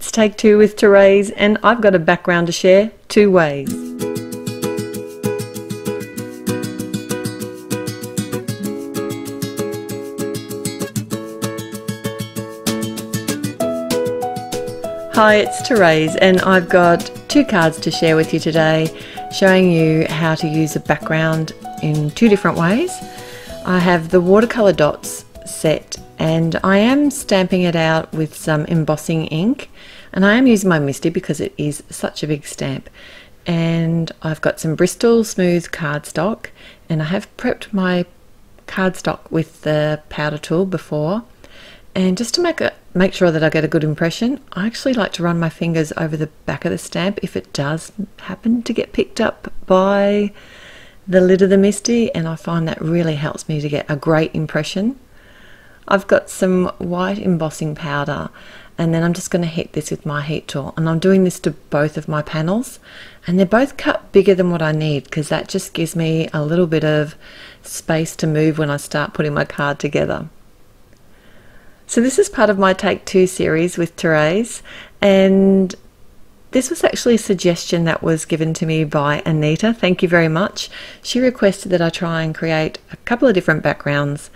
It's take two with Therese, and I've got a background to share two ways. Hi, it's Therese, and I've got two cards to share with you today, showing you how to use a background in two different ways. I have the watercolor dots set, and I am stamping it out with some embossing ink, and I am using my Misty because it is such a big stamp. And I've got some Bristol smooth cardstock, and I have prepped my cardstock with the powder tool before. And just to make sure that I get a good impression, I actually like to run my fingers over the back of the stamp if it does happen to get picked up by the lid of the Misty, and I find that really helps me to get a great impression. I've got some white embossing powder, and then I'm just going to hit this with my heat tool, and I'm doing this to both of my panels, and they're both cut bigger than what I need because that just gives me a little bit of space to move when I start putting my card together. So this is part of my Take Two series with Therese, and this was actually a suggestion that was given to me by Anita. Thank you very much. She requested that I try and create a couple of different backgrounds,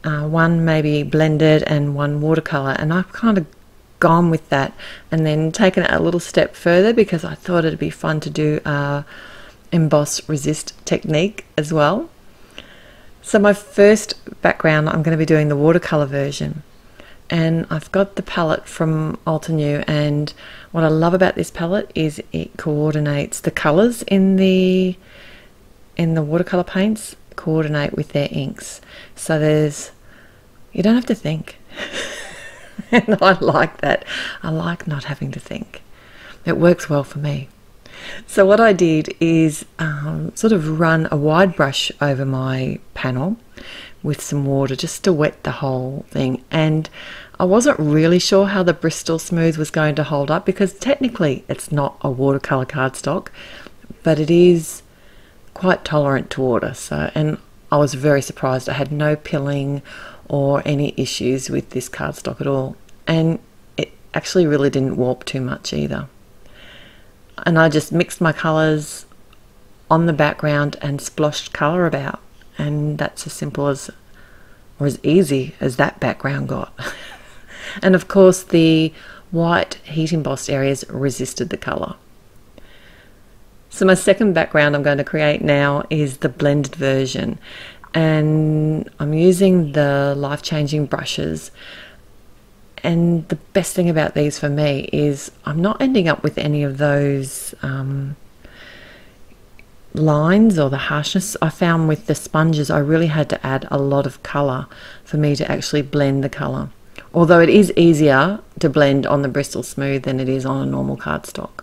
one maybe blended and one watercolor, and I've kind of gone with that and then taken it a little step further because I thought it'd be fun to do a emboss resist technique as well. So my first background, I'm going to be doing the watercolor version. And I've got the palette from Altenew, and what I love about this palette is it coordinates the colors in the watercolor paints coordinate with their inks, so you don't have to think. And I like that. I like not having to think. It works well for me. So what I did is sort of run a wide brush over my panel with some water just to wet the whole thing, and I wasn't really sure how the Bristol Smooth was going to hold up because technically it's not a watercolor cardstock, but it is quite tolerant to water. So, and I was very surprised. I had no pilling or any issues with this cardstock at all, and it actually really didn't warp too much either. And I just mixed my colors on the background and sploshed color about, and that's as simple as, or as easy as that background got. And of course the white heat embossed areas resisted the color. So my second background I'm going to create now is the blended version, and I'm using the life-changing brushes. And the best thing about these for me is I'm not ending up with any of those lines or the harshness. I found with the sponges I really had to add a lot of color for me to actually blend the color, although it is easier to blend on the Bristol Smooth than it is on a normal cardstock.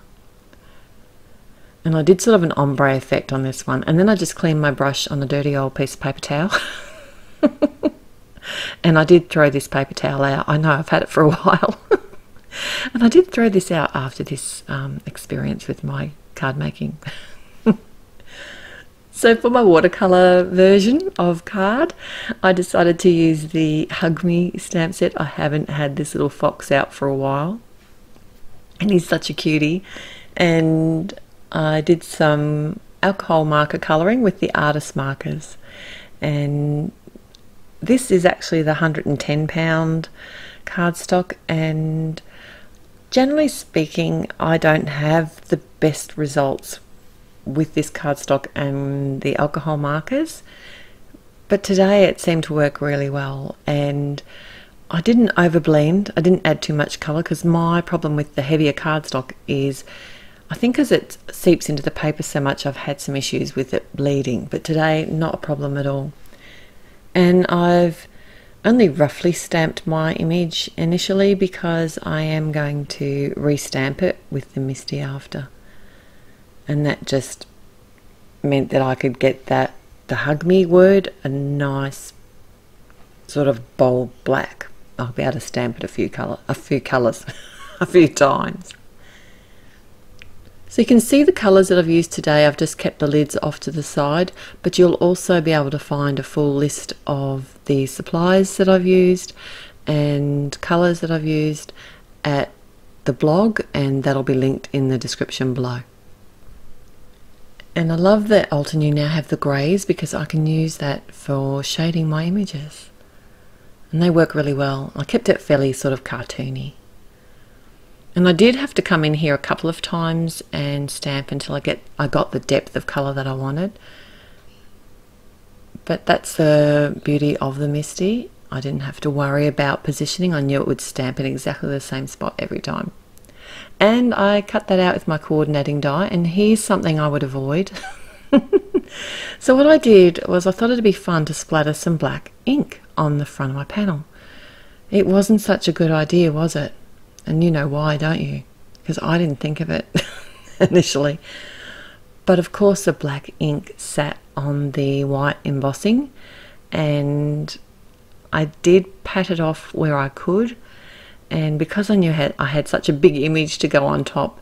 And I did sort of an ombre effect on this one, and then I just cleaned my brush on a dirty old piece of paper towel. And I did throw this paper towel out. I know, I've had it for a while. And I did throw this out after this experience with my card making. So for my watercolor version of card, I decided to use the Hug Me stamp set. I haven't had this little fox out for a while, and he's such a cutie. And I did some alcohol marker coloring with the artist markers, and this is actually the 110-pound cardstock, and generally speaking I don't have the best results with this cardstock and the alcohol markers, but today it seemed to work really well. And I didn't overblend, I didn't add too much color, because my problem with the heavier cardstock is I think as it seeps into the paper so much I've had some issues with it bleeding, but today not a problem at all. And I've only roughly stamped my image initially because I am going to restamp it with the Misty after. And that just meant that I could get the Hug Me word a nice sort of bold black. I'll be able to stamp it a few colors, a few times. So you can see the colours that I've used today. I've just kept the lids off to the side, but you'll also be able to find a full list of the supplies that I've used and colours that I've used at the blog, and that'll be linked in the description below. And I love that Altenew now have the greys, because I can use that for shading my images. And they work really well. I kept it fairly sort of cartoony. And I did have to come in here a couple of times and stamp until I got the depth of colour that I wanted. But that's the beauty of the Misty. I didn't have to worry about positioning. I knew it would stamp in exactly the same spot every time. And I cut that out with my coordinating die, and here's something I would avoid. So what I did was, I thought it'd be fun to splatter some black ink on the front of my panel. It wasn't such a good idea, was it? And you know why, don't you? Because I didn't think of it initially. But of course the black ink sat on the white embossing, and I did pat it off where I could. And because I knew I had such a big image to go on top,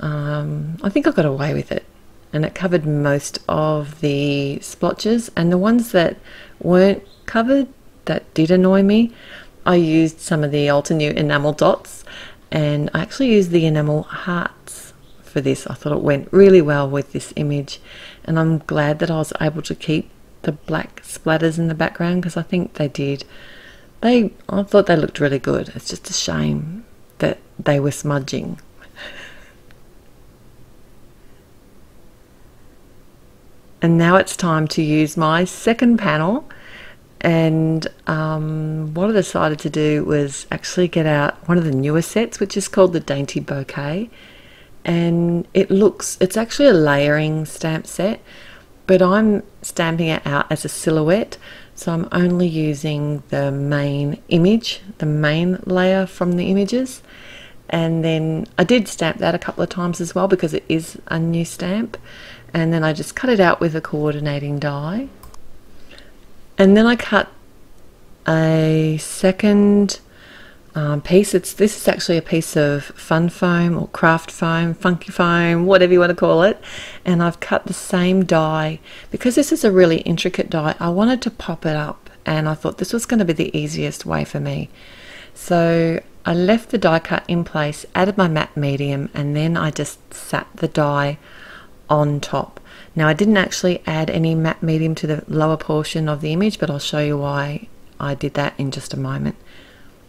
I think I got away with it. And it covered most of the splotches, and the ones that weren't covered, that did annoy me, I used some of the Altenew enamel dots, and I actually used the enamel hearts for this. I thought it went really well with this image, and I'm glad that I was able to keep the black splatters in the background, because I think they did. I thought they looked really good. It's just a shame that they were smudging. And now it's time to use my second panel, and what I decided to do was actually get out one of the newer sets, which is called the Dainty Bouquet, and it's actually a layering stamp set, but I'm stamping it out as a silhouette, so I'm only using the main image, the main layer from the images. And then I did stamp that a couple of times as well, because it is a new stamp. And then I just cut it out with a coordinating die. And then I cut a second piece. This is actually a piece of fun foam or craft foam, funky foam, whatever you want to call it. And I've cut the same die. Because this is a really intricate die, I wanted to pop it up, and I thought this was going to be the easiest way for me. So I left the die cut in place, added my matte medium, and then I just sat the die on top. Now I didn't actually add any matte medium to the lower portion of the image, but I'll show you why I did that in just a moment.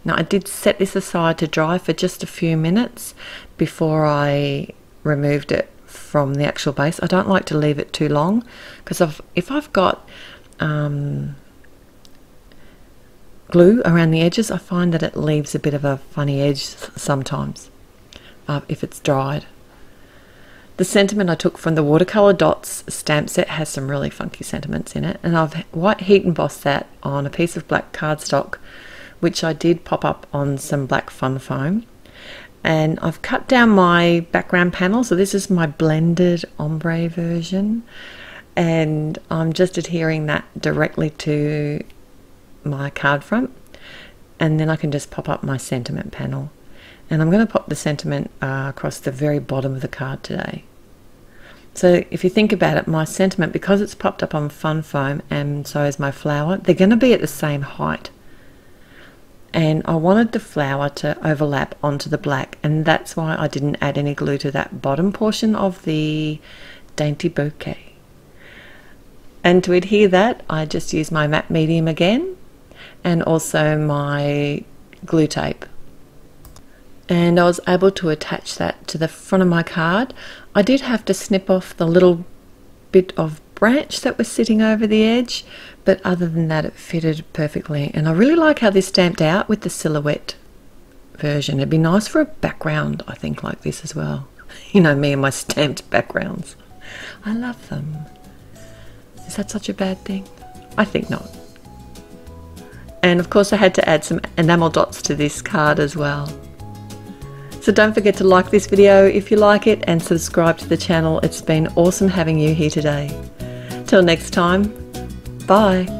Now I did set this aside to dry for just a few minutes before I removed it from the actual base. I don't like to leave it too long, because if I've got glue around the edges, I find that it leaves a bit of a funny edge sometimes if it's dried. The sentiment I took from the Watercolor Dots stamp set has some really funky sentiments in it, and I've white heat embossed that on a piece of black cardstock, which I did pop up on some black fun foam. And I've cut down my background panel, so this is my blended ombre version, and I'm just adhering that directly to my card front, and then I can just pop up my sentiment panel. And I'm going to pop the sentiment across the very bottom of the card today. So if you think about it, my sentiment, because it's popped up on fun foam and so is my flower, they're going to be at the same height. And I wanted the flower to overlap onto the black, and that's why I didn't add any glue to that bottom portion of the Dainty Bouquet. And to adhere that, I just used my matte medium again, and also my glue tape. And I was able to attach that to the front of my card. I did have to snip off the little bit of branch that was sitting over the edge, but other than that it fitted perfectly. And I really like how this stamped out with the silhouette version. It'd be nice for a background, I think, like this as well. You know, me and my stamped backgrounds. I love them. Is that such a bad thing? I think not. And of course I had to add some enamel dots to this card as well. So don't forget to like this video if you like it, and subscribe to the channel. It's been awesome having you here today. Till next time, bye.